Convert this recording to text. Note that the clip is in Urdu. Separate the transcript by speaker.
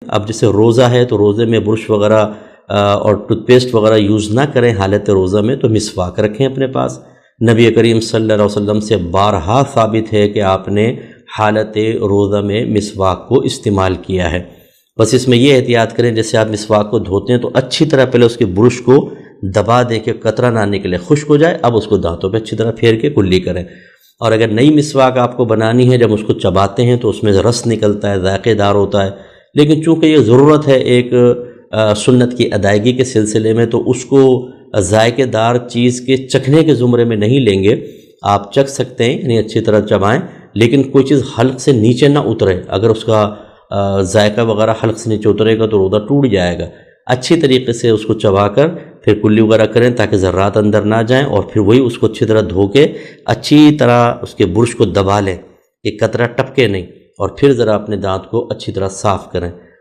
Speaker 1: اب جیسے روزہ ہے تو روزے میں برش وغیرہ اور ٹوتھ پیسٹ وغیرہ یوز نہ کریں حالت روزہ میں، تو مسواک رکھیں اپنے پاس۔ نبی کریم صلی اللہ علیہ وسلم سے بارہا ثابت ہے کہ آپ نے حالت روزہ میں مسواک کو استعمال کیا ہے۔ بس اس میں یہ احتیاط کریں، جیسے آپ مسواک کو دھوتے ہیں تو اچھی طرح پہلے اس کے برش کو دبا دیں کہ قطرہ نہ نکلے، خشک ہو جائے، اب اس کو دانتوں پہ اچھی طرح پھیر کے کلی کریں۔ اور اگر نئی مسواک آپ کو بنانی ہے، جب اس کو چباتے ہیں تو اس میں رس نکلتا ہے، ذائقے دار ہوتا ہے، لیکن چونکہ یہ ضرورت ہے ایک سنت کی ادائیگی کے سلسلے میں، تو اس کو ذائقے دار چیز کے چکھنے کے زمرے میں نہیں لیں گے۔ آپ چکھ سکتے ہیں، یعنی اچھی طرح چبائیں، لیکن کوئی چیز حلق سے نیچے نہ اترے۔ اگر اس کا ذائقہ وغیرہ حلق سے نیچے اترے گا تو روزہ ٹوٹ جائے گا۔ اچھی طریقے سے اس کو چبا کر پھر کلی وغیرہ کریں تاکہ ذرات اندر نہ جائیں، اور پھر وہی اس کو اچھی طرح دھو کے اچھی طرح اس کے برش کو دبا لیں کہ قطرہ ٹپکے نہیں، اور پھر ذرا اپنے دانت کو اچھی طرح صاف کریں۔